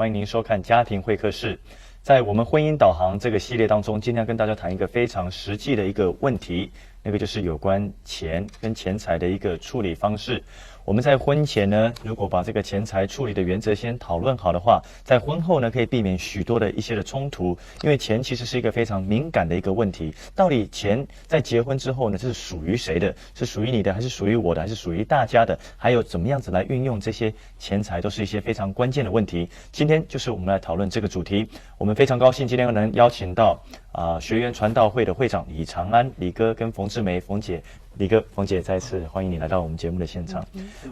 欢迎您收看家庭会客室。在我们婚姻导航这个系列当中，今天要跟大家谈一个非常实际的一个问题，那个就是有关钱跟钱财的一个处理方式。我们在婚前呢，如果把这个钱财处理的原则先讨论好的话，在婚后呢，可以避免许多的一些的冲突。因为钱其实是一个非常敏感的一个问题，到底钱在结婚之后呢，这是属于谁的？是属于你的，还是属于我的，还是属于大家的？还有怎么样子来运用这些钱财，都是一些非常关键的问题。今天就是我们来讨论这个主题。我们非常高兴今天能邀请到学员传道会的会长李长安李哥跟冯志梅冯姐。李哥、冯姐，再次欢迎你来到我们节目的现场。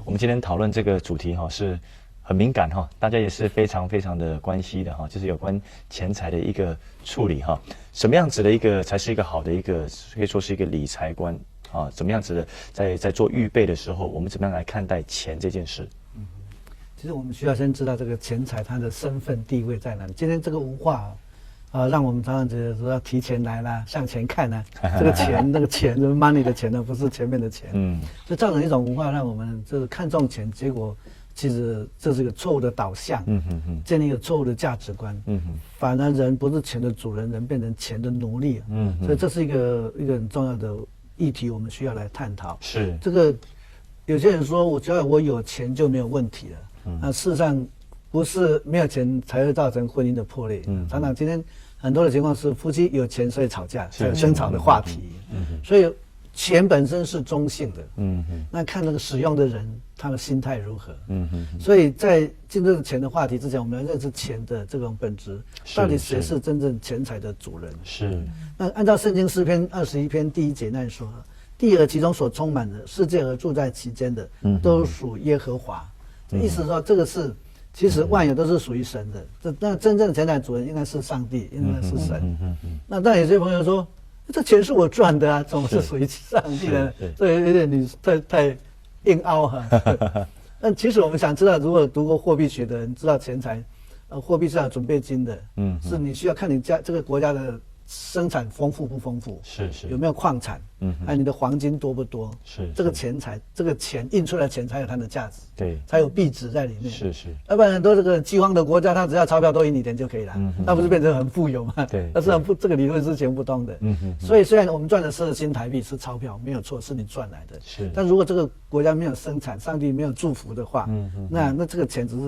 我们今天讨论这个主题是很敏感大家也是非常非常的关心的就是有关钱财的一个处理什么样子的一个才是一个好的一个可以说是一个理财观怎么样子的在做预备的时候，我们怎么样来看待钱这件事？其实我们需要先知道这个钱财它的身份地位在哪里。今天这个文化让我们常常觉得说要提前来啦，向前看啦，这个钱那个钱就是 money 的钱呢，不是前面的钱，就造成一种文化，让我们就是看重钱，结果其实这是一个错误的导向，建立一个错误的价值观，反而人不是钱的主人，人变成钱的奴隶，所以这是一个很重要的议题，我们需要来探讨。是这个，有些人说我只要我有钱就没有问题了，那事实上不是没有钱才会造成婚姻的破裂，常常今天很多的情况是夫妻有钱所以吵架，才有争吵的话题，所以钱本身是中性的，那看那个使用的人他的心态如何，所以在进入钱的话题之前，我们要认识钱的这种本质，到底谁是真正钱财的主人？是。那按照圣经诗篇21篇第1节那里说，地和其中所充满的，世界和住在其间的，都属耶和华。意思说这个是。其实万有都是属于神的，那真正的钱财主人应该是上帝，应该是神。那但有些朋友说，这钱是我赚的啊，怎么是属于上帝的？这有点你太硬凹但其实我们想知道，如果读过货币学的人知道钱财，货币是要准备金的，是你需要看你这个国家的生产丰富不丰富，是有没有矿产，还有你的黄金多不多，是这个钱财，这个钱印出来的钱才有它的价值，对，才有币值在里面，是，要不然很多这个饥荒的国家，它只要钞票多印你点就可以了，那不是变成很富有吗？对，那实际上这个理论是行不通的，所以虽然我们赚的是新台币是钞票没有错，是你赚来的，是，但如果这个国家没有生产，上帝没有祝福的话，那这个钱只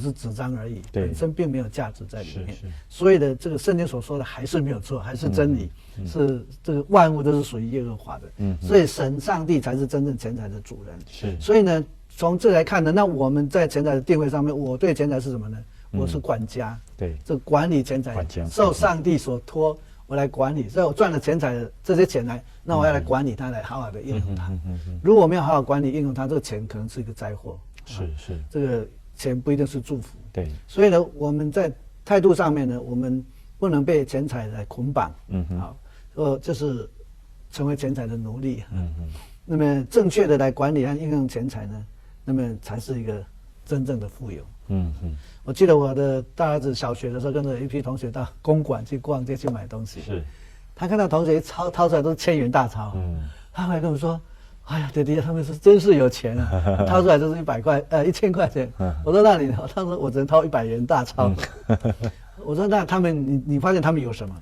是纸张而已，本身并没有价值在里面。所以的这个圣经所说的还是没有错，还是真理，是这个万物都是属于耶和华的。所以上帝才是真正钱财的主人。是，所以呢，从这来看呢，那我们在钱财的定位上面，我对钱财是什么呢？我是管家，对，这管理钱财，受上帝所托，我来管理。所以我赚了钱财的这些钱来，那我要来管理它，来好好的应用它。如果我没有好好管理应用它，这个钱可能是一个灾祸。是，这个。钱不一定是祝福，对，所以呢，我们在态度上面呢，我们不能被钱财来捆绑，就是成为钱财的奴隶，那么正确的来管理和应用钱财呢，那么才是一个真正的富有，我记得我的大儿子小学的时候，跟着一批同学到公馆去逛街去买东西，是，他看到同学掏出来都是1000元大钞，他还跟我说。哎呀，爹爹，他们真是有钱啊！掏出来就是100块，1000块钱。我说那你，他说我只能掏100元大钞。我说那他们，你发现他们有什么？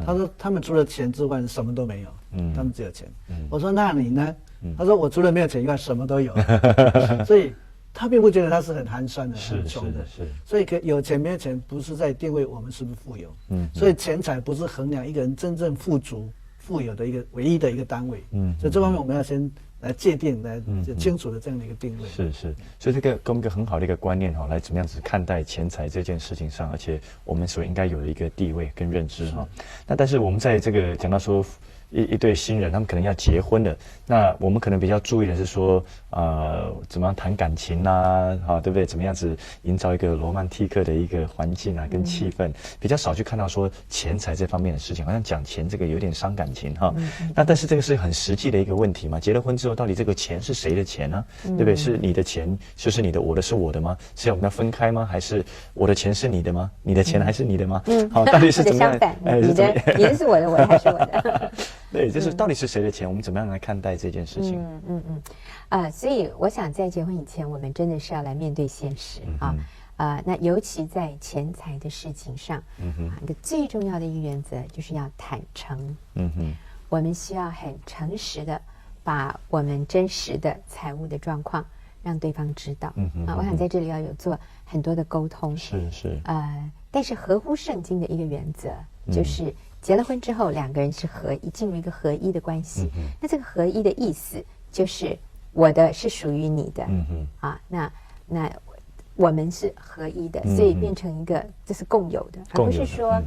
他说他们除了钱之外什么都没有，他们只有钱。我说那你呢？他说我除了没有钱以外什么都有。所以他并不觉得他是很寒酸的、很穷的。所以有钱没有钱不是在定位我们是不是富有。所以钱财不是衡量一个人真正富有的一个唯一的一个单位。所以这方面我们要先。来界定，来清楚的这样的一个定位。是，所以这个给我们一个很好的一个观念来怎么样子看待钱财这件事情上，而且我们所应该有的一个地位跟认知那但是我们在这个讲到说一对新人，他们可能要结婚了，那我们可能比较注意的是说，怎么样谈感情啦，对不对？怎么样子营造一个罗曼蒂克的一个环境跟气氛，比较少去看到说钱财这方面的事情，好像讲钱这个有点伤感情那但是这个是很实际的一个问题嘛？结了婚之后，到底这个钱是谁的钱呢？对不对？是你的钱就是你的，我的是我的吗？是要我们要分开吗？还是我的钱是你的吗？你的钱还是你的吗？好，到底是怎么样？你的是我的，我的还是我的。对，就是到底是谁的钱，我们怎么样来看待这件事情？所以我想在结婚以前，我们真的是要来面对现实那尤其在钱财的事情上，一个最重要的一个原则就是要坦诚。我们需要很诚实的把我们真实的财务的状况让对方知道。我想在这里要有做很多的沟通。是。但是合乎圣经的一个原则，就是结了婚之后，两个人是合一，进入一个合一的关系。那这个合一的意思就是我的是属于你的，那我们是合一的，所以变成一个这是共有的，而不是说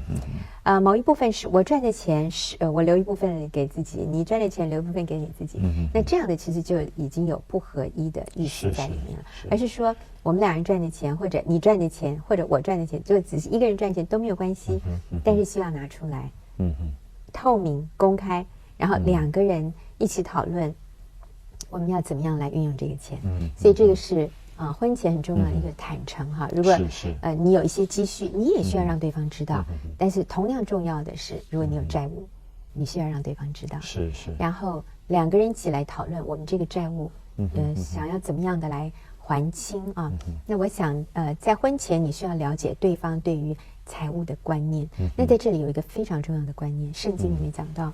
某一部分是我赚的钱是我留一部分给自己，你赚的钱留一部分给你自己。那这样的其实就已经有不合一的意思在里面了，而是说我们两人赚的钱，或者你赚的钱，或者我赚的钱，就只是一个人赚钱都没有关系，但是需要拿出来，透明公开，然后两个人一起讨论我们要怎么样来运用这个钱。所以这个是婚前很重要的一个坦诚哈。如果你有一些积蓄，你也需要让对方知道。但是同样重要的是，如果你有债务，你需要让对方知道。是。然后两个人一起来讨论我们这个债务，想要怎么样的来还清啊。那我想在婚前你需要了解对方对于财务的观念。那在这里有一个非常重要的观念，圣经里面讲到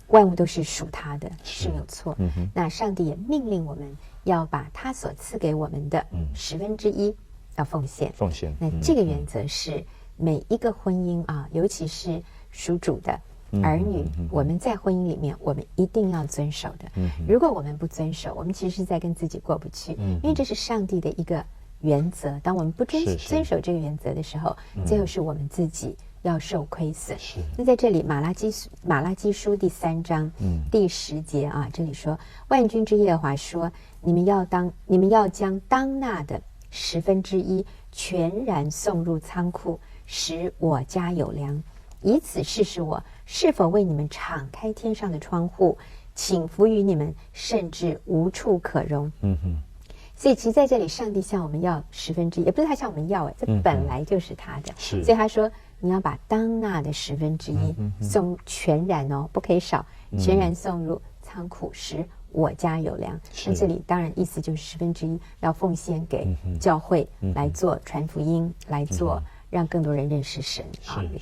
万物都是属他的，是没有错。那上帝也命令我们要把他所赐给我们的1/10要奉献。那这个原则是每一个婚姻尤其是属主的儿女，我们在婚姻里面我们一定要遵守的。如果我们不遵守，我们其实是在跟自己过不去，因为这是上帝的一个原则。当我们不遵守这个原则的时候，最后是我们自己要受亏损。那在这里马拉基书第3章第10节这里说，万军之耶和华说，你们要将当纳的1/10全然送入仓库，使我家有粮，以此试试我是否为你们敞开天上的窗户，倾福于你们，甚至无处可容。所以其实在这里上帝向我们要1/10，也不是他向我们要，这本来就是他的。所以他说你要把当纳的1/10送全然不可以少，全然送入仓库，使我家有粮。那这里当然意思就是1/10要奉献给教会，来做传福音，来做让更多人认识神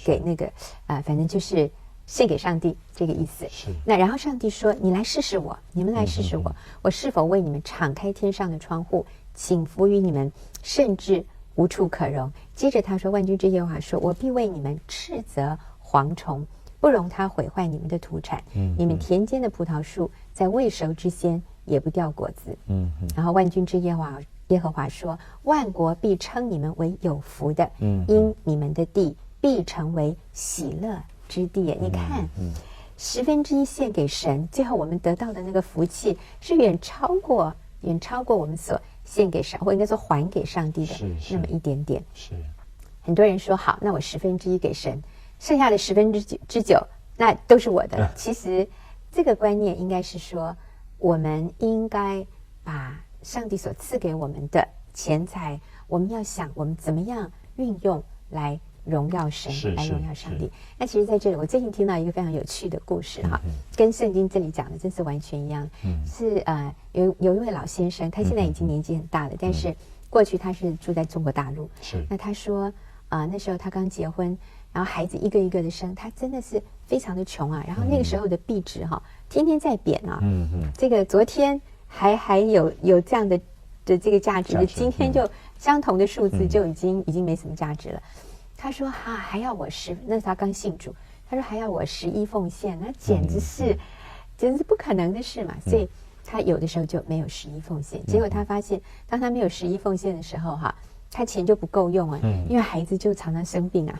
给那个反正就是献给上帝这个意思。那然后上帝说，你来试试我，你们来试试我，我是否为你们敞开天上的窗户，倾福于你们，甚至无处可容。接着他说，万军之耶和华说，我必为你们斥责蝗虫，不容它毁坏你们的土产。你们田间的葡萄树在未熟之先也不掉果子。然后万军之耶和华说，万国必称你们为有福的，因你们的地必成为喜乐之地。你看1/10献给神，最后我们得到的那个福气是远超过我们所献给上，或应该说还给上帝的那么一点点。很多人说好，那我1/10给神，剩下的9%那都是我的。其实这个观念应该是说，我们应该把上帝所赐给我们的钱财，我们要想我们怎么样运用来荣耀神，来荣耀上帝。那其实在这里我最近听到一个非常有趣的故事跟圣经这里讲的真是完全一样。是有一位老先生，他现在已经年纪很大了，但是过去他是住在中国大陆。那他说那时候他刚结婚，然后孩子一个一个的生，他真的是非常的穷然后那个时候的币值天天在贬这个昨天还有这样的这个价值，今天就相同的数字就已经没什么价值了。他说还要我那是他刚信主，他说还要我11奉献，那简直是不可能的事嘛。所以他有的时候就没有11奉献，结果他发现当他没有11奉献的时候他钱就不够用因为孩子就常常生病然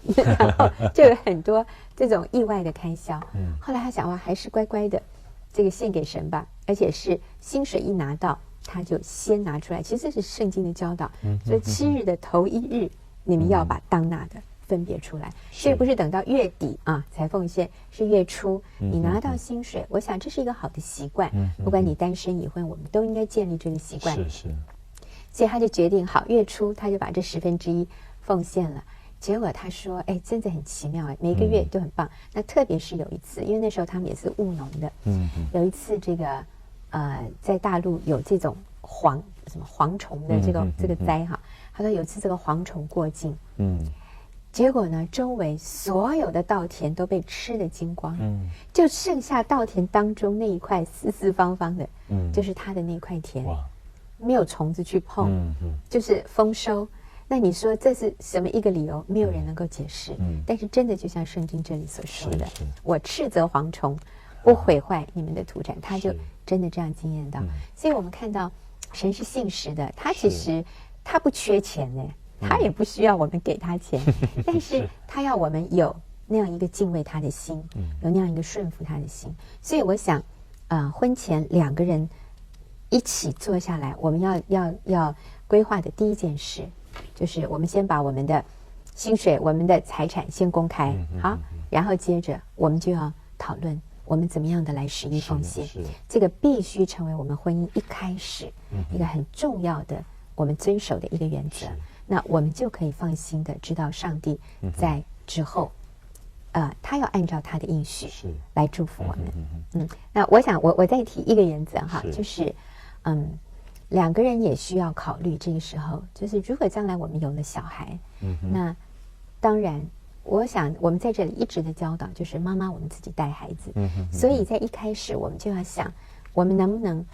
后就有很多这种意外的开销。后来他想还是乖乖的这个献给神吧，而且是薪水一拿到他就先拿出来。其实这是圣经的教导，所以7日的头1日你们要把当纳的分别出来，所以不是等到月底才奉献，是月初你拿到薪水。我想这是一个好的习惯，不管你单身已婚，我们都应该建立这个习惯。所以他就决定好，月初他就把这1/10奉献了。结果他说真的很奇妙每个月都很棒。那特别是有一次，因为那时候他们也是务农的，有一次这个在大陆有这种蝗虫的这个灾他说有一次这个蝗虫过境，结果呢，周围所有的稻田都被吃得精光，就剩下稻田当中那一块四四方方的，就是他的那块田，没有虫子去碰，就是丰收。那你说这是什么一个理由？没有人能够解释。但是真的就像圣经这里所说的，我斥责蝗虫，不毁坏你们的土产，他就真的这样经验到。所以我们看到神是信实的，他其实他不缺钱呢，他也不需要我们给他钱，但是他要我们有那样一个敬畏他的心，有那样一个顺服他的心。所以我想，婚前两个人一起坐下来，我们要规划的第一件事，就是我们先把我们的薪水、我们的财产先公开，好，然后接着我们就要讨论我们怎么样的来使役奉献。这个必须成为我们婚姻一开始一个很重要的我们遵守的一个原则。那我们就可以放心的知道上帝在之后，他要按照他的应许来祝福我们。那我想我再提一个原则哈，就是两个人也需要考虑这个时候，就是如果将来我们有了小孩，那当然我想我们在这里一直的教导就是妈妈我们自己带孩子，所以在一开始我们就要想，我们能不能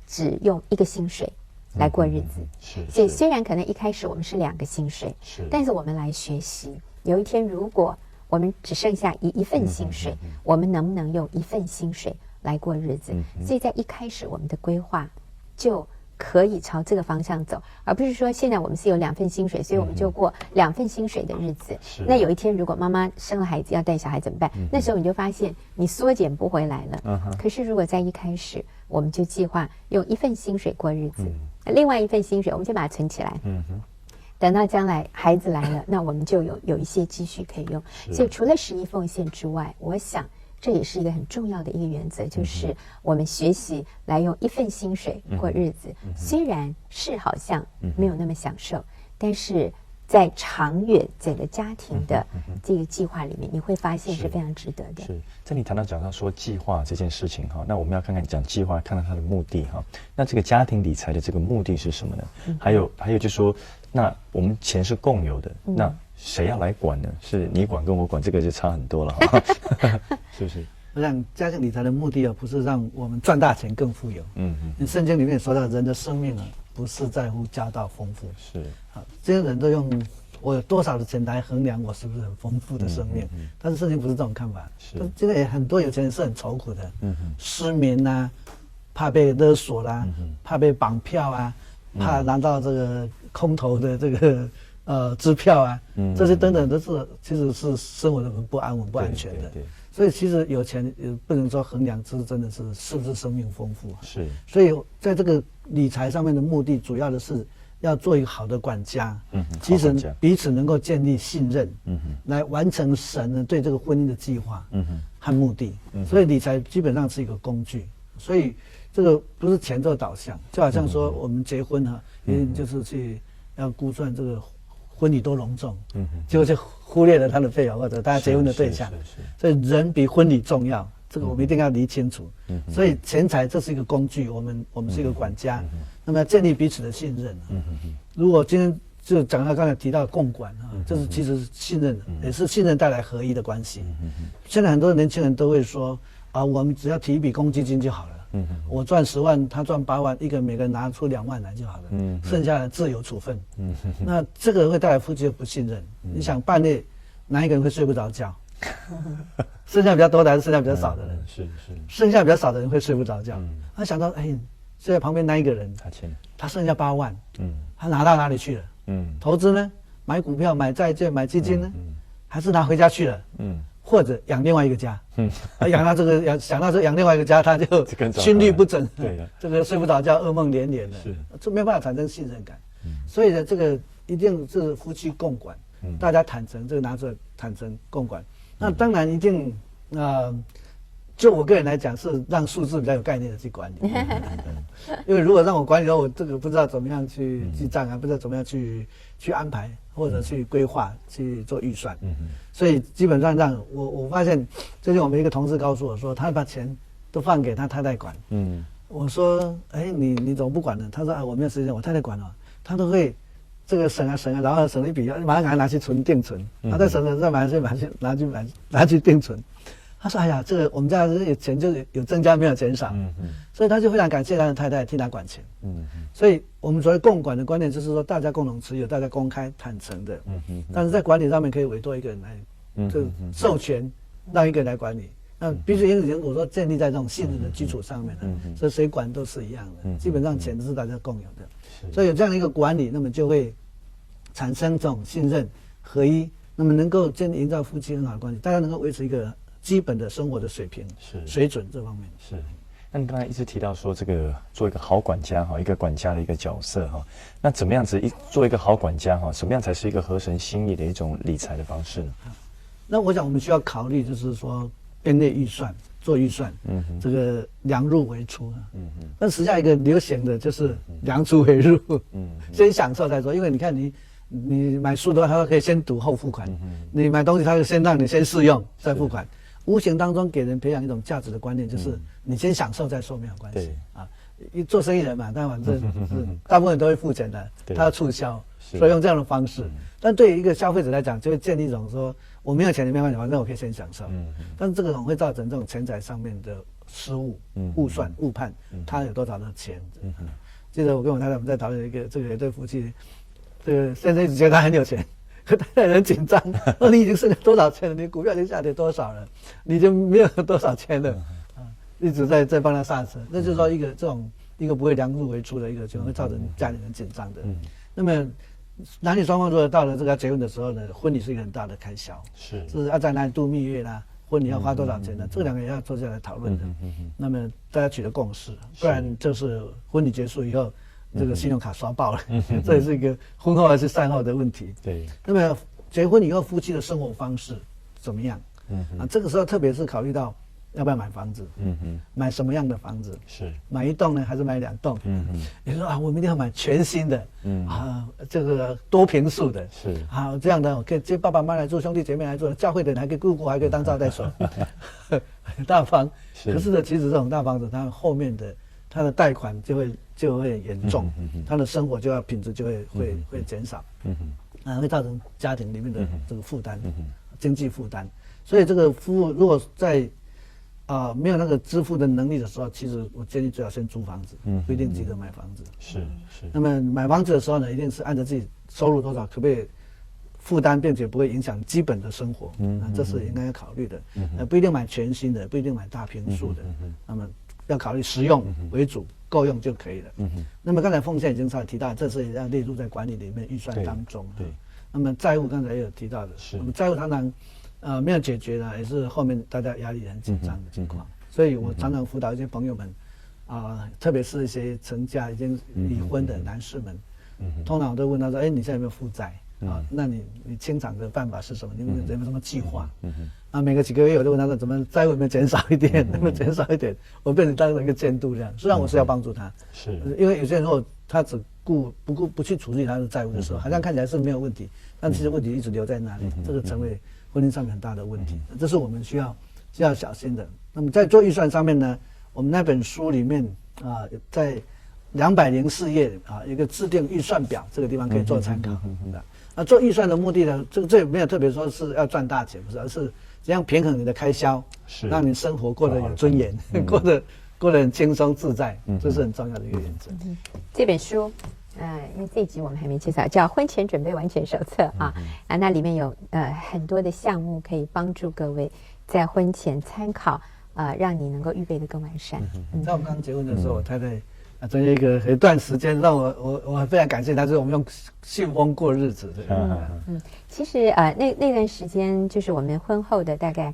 只用一个薪水来过日子。所以虽然可能一开始我们是2个薪水，但是我们来学习，有一天如果我们只剩下一份薪水，我们能不能用1份薪水来过日子？所以在一开始我们的规划就可以朝这个方向走，而不是说现在我们是有2份薪水，所以我们就过2份薪水的日子。那有一天如果妈妈生了孩子要带小孩怎么办？那时候你就发现你缩减不回来了。可是如果在一开始我们就计划用1份薪水过日子，另外1份薪水我们就把它存起来，等到将来孩子来了，那我们就有一些积蓄可以用。所以除了使役奉献之外，我想这也是一个很重要的一个原则，就是我们学习来用1份薪水过日子。虽然是好像没有那么享受，但是在长远整个家庭的这个计划里面，你会发现是非常值得的。是在你谈到讲到说计划这件事情哈，那我们要看看讲计划，看看它的目的哈。那这个家庭理财的这个目的是什么呢？还有就是说，那我们钱是共有的，那谁要来管呢？是你管跟我管，这个就差很多了哈，是不是？我想家庭理财的目的不是让我们赚大钱更富有。圣经里面说到人的生命不是在乎家道丰富。是。好，这些人都用我有多少的钱来衡量我是不是很丰富的生命，但是圣经不是这种看法。是。这个也很多有钱人是很愁苦的，失眠啊，怕被勒索啦，怕被绑票啊，怕拿到这个空头的这个支票啊，这些等等都是其实是生活的很不安稳、不安全的。所以其实有钱也不能说衡量真的是不是生命丰富。是。所以在这个理财上面的目的，主要的是要做一个好的管家，其实彼此能够建立信任，来完成神呢对这个婚姻的计划，和目的。所以理财基本上是一个工具，所以这个不是钱做导向，就好像说我们结婚就是去要估算这个婚礼多隆重，结果就忽略了他的配偶或者大家结婚的对象，所以人比婚礼重要，这个我们一定要理清楚。所以钱财这是一个工具，我们是一个管家，那么要建立彼此的信任。如果今天就讲到刚才提到共管就是其实信任也是信任带来合一的关系。现在很多年轻人都会说我们只要提一笔公积金就好了。我赚10万，他赚8万，每个人拿出2万来就好了，剩下的自由处分。那这个会带来夫妻的不信任。你想半夜哪一个人会睡不着觉？剩下比较多的还是剩下比较少的人？是。剩下比较少的人会睡不着觉。他想到，睡在旁边那一个人，他剩下8万，他拿到哪里去了？投资呢？买股票、买债券、买基金呢？还是拿回家去了？或者养另外一个家，养到这个想到这养另外一个家，他就心律不整，这个睡不着觉，噩梦连连的，就没有办法产生信任感。所以呢，这个一定是夫妻共管，大家坦诚，这个拿出来坦诚共管。那当然一定就我个人来讲，是让数字比较有概念的去管理。因为如果让我管理的话，我这个不知道怎么样去记账不知道怎么样去安排或者去规划去做预算。所以基本上让我发现，最近我们一个同事告诉我说，他把钱都放给他太太管。我说，你怎么不管呢？他说我没有时间，我太太管了。他都会这个省啊，然后省一笔，马上赶快拿去定存，然后再省再拿去定存。他说：“哎呀，这个我们家的钱就是有增加没有减少，所以他就非常感谢他的太太替他管钱。所以我们所谓共管的观念就是说，大家共同持有，大家公开坦诚的。但是在管理上面可以委托一个人来，就授权让一个人来管理。那必须因为我说建立在这种信任的基础上面的，所以谁管都是一样的，基本上钱都是大家共有的。所以有这样的一个管理，那么就会产生这种信任合一，那么能够营造夫妻很好的关系，大家能够维持一个基本的生活的水平、水准这方面是。那你刚才一直提到说，这个做一个好管家哈，一个管家的一个角色哈，那怎么样子做一个好管家哈？什么样才是一个合神心意的一种理财的方式呢？那我想我们需要考虑，就是说编列预算、做预算，这个量入为出但实际上一个流行的就是量出为入，先享受再说，因为你看你买书的话，他可以先读后付款，你买东西他就先让你先试用再付款。无形当中给人培养一种价值的观念，就是你先享受再说没有关系啊。做生意人嘛，但反正是大部分人都会付钱的，他要促销，所以用这样的方式。但对于一个消费者来讲，就会建立一种说我没有钱没关系，反正我可以先享受。但是这个会造成这种钱财上面的失误、误算、误判，他有多少的钱。记得我跟我太太我们在讨论一个这个一对夫妻，这个先生一直觉得他很有钱。可太太很紧张，说你已经剩下多少钱了？你股票已经下跌多少了？你就没有多少钱了一直在帮他刹车。那就是说一个不会量入为出的一个，就会造成家里人紧张的。那么男女双方如果到了这个结婚的时候呢，婚礼是一个很大的开销，是要在哪里度蜜月啦，婚礼要花多少钱呢？这两个也要坐下来讨论的。那么大家取得共识，不然就是婚礼结束以后。这个信用卡刷爆了，这也是一个婚后还是赛后的问题。对，那么结婚以后夫妻的生活方式怎么样？这个时候特别是考虑到要不要买房子，买什么样的房子？是买一栋呢，还是买2栋？你说啊，我们一定要买全新的，这个多坪数的，是这样的，可以接爸爸妈妈来住，兄弟姐妹来住，教会的人还可以姑姑还可以当招待所，很大方。可是呢，其实这种大房子，它后面的它的贷款就会严重，他的生活品质就会减少，会造成家庭里面的这个负担，经济负担。所以这个如果在没有那个支付的能力的时候，其实我建议最好先租房子，不一定急着买房子。是。那么买房子的时候呢，一定是按照自己收入多少，可不可以负担，并且不会影响基本的生活，这是应该要考虑的。不一定买全新的，不一定买大坪数的，那么要考虑实用为主。够用就可以了。那么刚才凤仙已经稍微提到，这是要列入在管理里面预算当中。对。那么债务刚才也有提到的，我们债务常常没有解决呢，也是后面大家压力很紧张的情况。所以我常常辅导一些朋友们，特别是一些成家已经离婚的男士们，通常我都问他说：“哎，你现在有没有负债？那你清偿的办法是什么？你有没有什么计划？”每个几个月我就问他说：“怎么债务有没有减少一点？能不能减少一点？”我变成当成一个监督这样。虽然我是要帮助他，是因为有些人如果他只不去处理他的债务的时候，好像看起来是没有问题，但其实问题一直留在那里，这个成为婚姻上面很大的问题。这是我们需要小心的。那么在做预算上面呢，我们那本书里面在204页一个制定预算表，这个地方可以做参考。那做预算的目的呢，这也没有特别说是要赚大钱，不是，而是这样平衡你的开销，让你生活过得有尊严，过得很轻松自在，这是很重要的一个原则。这本书，因为这一集我们还没介绍，叫《婚前准备完全手册》那里面有很多的项目可以帮助各位在婚前参考，让你能够预备得更完善。在我们刚结婚的时候，我太太这一段时间让我非常感谢他，就是我们用信封过日子的。其实那段时间就是我们婚后的大概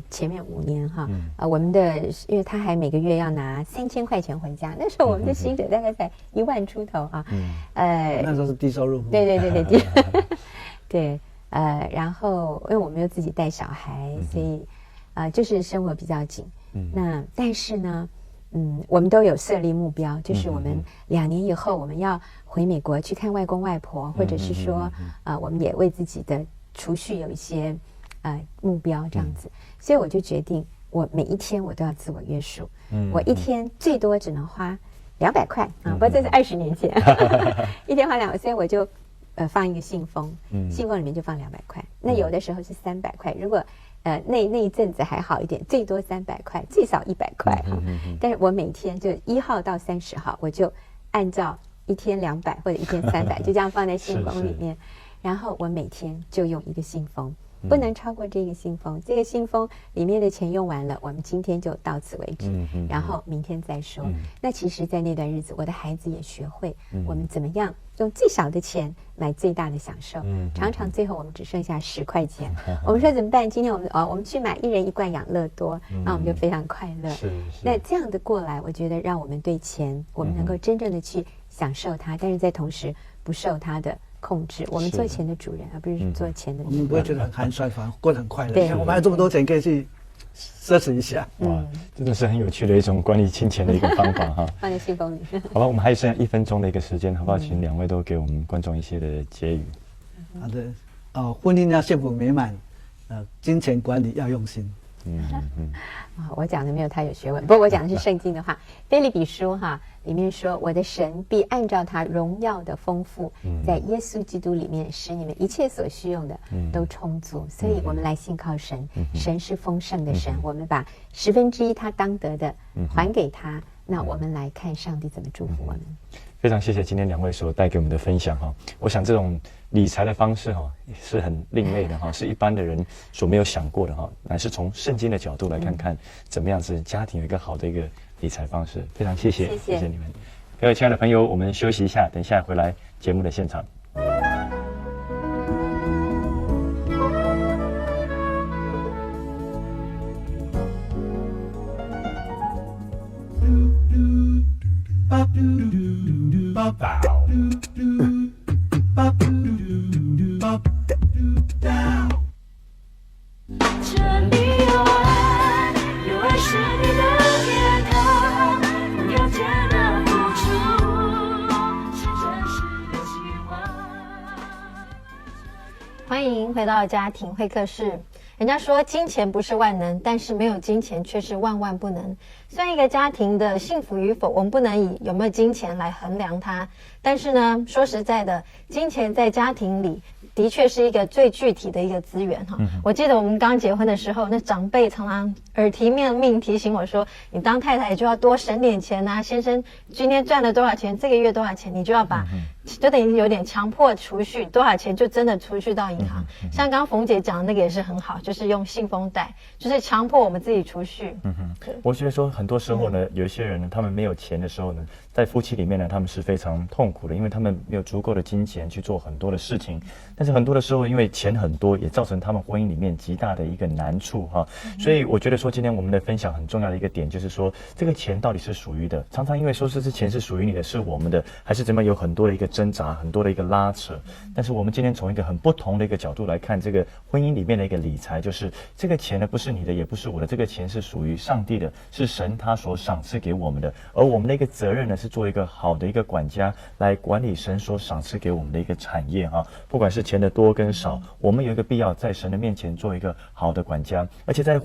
前面5年我们的因为他还每个月要拿3000块钱回家，那时候我们的薪水大概才1万出头那时候是低收入户。对对，然后因为我们又自己带小孩，所以就是生活比较紧。那但是呢。我们都有设立目标，就是我们2年以后我们要回美国去看外公外婆，或者是说，我们也为自己的储蓄有一些目标这样子。所以我就决定，我每一天我都要自我约束，我一天最多只能花200块啊，不过这是20年前，一天花200，所以我就放一个信封，信封里面就放200块。那有的时候是300块，如果那一阵子还好一点，最多300块，最少100块哈。但是我每天就1号到30号，我就按照一天200或者一天300，就这样放在信封里面。然后我每天就用一个信封，不能超过这个信封。这个信封里面的钱用完了，我们今天就到此为止，然后明天再说。那其实，在那段日子，我的孩子也学会我们怎么样用最少的钱买最大的享受。常常最后我们只剩下10块钱，我们说怎么办？今天我们去买1人1罐养乐多，那我们就非常快乐。那这样的过来，我觉得让我们对钱，我们能够真正的去享受它，但是在同时不受它的控制，我们做钱的主人，而不是做钱的主人。我们不会觉得很寒酸，反而过得很快乐。对，我们还有这么多钱可以去奢侈一下。哇，真的是很有趣的一种管理金钱的一个方法哈。放在信封里。好吧，我们还有剩下1分钟的一个时间，好不好？请2位都给我们观众一些的结语。好的，婚姻要幸福美满，金钱管理要用心。我讲的没有他有学问，不过我讲的是圣经的话，腓立比书里面说，我的神必按照他荣耀的丰富，在耶稣基督里面使你们一切所需用的都充足。所以我们来信靠神，神是丰盛的神，我们把1/10他当得的还给他，那我们来看上帝怎么祝福我们。非常谢谢今天2位所带给我们的分享哈，我想这种理财的方式是很另类的哈，是一般的人所没有想过的哈，乃是从圣经的角度来看看怎么样子家庭有一个好的一个理财方式。非常谢谢你们，各位亲爱的朋友，我们休息一下，等一下回来节目的现场。这里有爱，有爱是你的天堂，无条件的付出是真实的希望。欢迎回到家庭会客室。人家说金钱不是万能，但是没有金钱却是万万不能。虽然一个家庭的幸福与否，我们不能以有没有金钱来衡量它，但是呢，说实在的，金钱在家庭里的确是一个最具体的一个资源哈。我记得我们刚结婚的时候，那长辈常常耳提面命提醒我说，你当太太就要多省点钱啊，先生今天赚了多少钱，这个月多少钱，你就要把就等于有点强迫储蓄，多少钱就真的储蓄到银行。像刚刚冯姐讲的那个也是很好，就是用信封袋，就是强迫我们自己储蓄。我觉得说很多时候呢，有一些人呢，他们没有钱的时候呢，在夫妻里面呢，他们是非常痛苦的，因为他们没有足够的金钱去做很多的事情。但是很多的时候，因为钱很多，也造成他们婚姻里面极大的一个难处哈。所以我觉得说，今天我们的分享很重要的一个点，就是说这个钱到底是属于的。常常因为说是这钱是属于你的，是我们的，还是怎么有很多的一个挣扎，很多的一个拉扯。但是我们今天从一个很不同的一个角度来看这个婚姻里面的一个理财，就是这个钱呢不是你的，也不是我的，这个钱是属于上帝的，是神他所赏赐给我们的。而我们的一个责任呢，是做一个好的一个管家，来管理神所赏赐给我们的一个产业哈。不管是钱的多跟少，我们有一个必要在神的面前做一个好的管家。而且在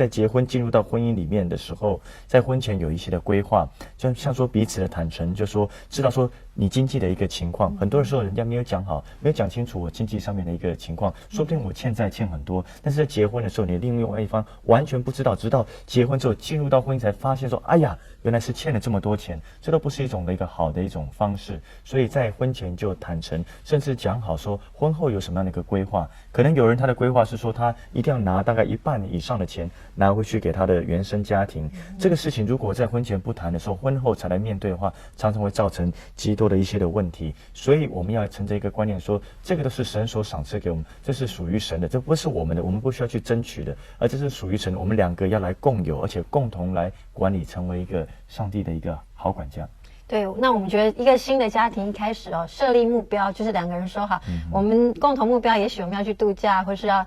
结婚进入到婚姻里面的时候，在婚前有一些的规划，就像说彼此的坦诚，就说知道说你经济的一个情况，很多的时候人家没有讲好，没有讲清楚我经济上面的一个情况，说不定我欠很多，但是在结婚的时候，你另外一方完全不知道，直到结婚之后进入到婚姻才发现说，哎呀，原来是欠了这么多钱，这都不是一种的一个好的一种方式。所以在婚前就坦诚，甚至讲好说婚后有什么样的一个规划。可能有人他的规划是说他一定要拿大概1半以上的钱拿回去给他的原生家庭。这个事情如果在婚前不谈的时候，婚后才来面对的话，常常会造成极多的一些的问题。所以我们要承着一个观念说，这个都是神所赏赐给我们，这是属于神的，这不是我们的，我们不需要去争取的，而这是属于神的，我们2个要来共有，而且共同来管理，成为一个上帝的一个好管家。对，那我们觉得一个新的家庭一开始设立目标就是2个人说好，我们共同目标，也许我们要去度假，或是要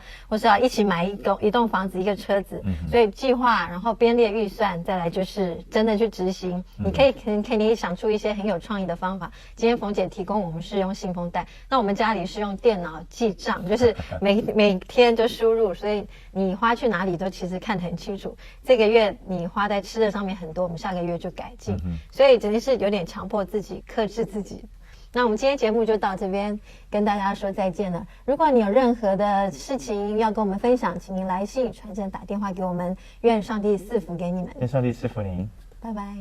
一起买一栋房子、一个车子，所以计划，然后编列预算，再来就是真的去执行。你可以想出一些很有创意的方法。今天冯姐提供我们是用信封袋，那我们家里是用电脑记账，就是每天就输入，所以你花去哪里都其实看得很清楚。这个月你花在吃的上面很多，我们下个月就改进。所以真的是有点强迫自己、克制自己。那我们今天节目就到这边，跟大家说再见了。如果你有任何的事情要跟我们分享，请您来信、传真、打电话给我们。愿上帝赐福给你们。愿上帝赐福您。拜拜。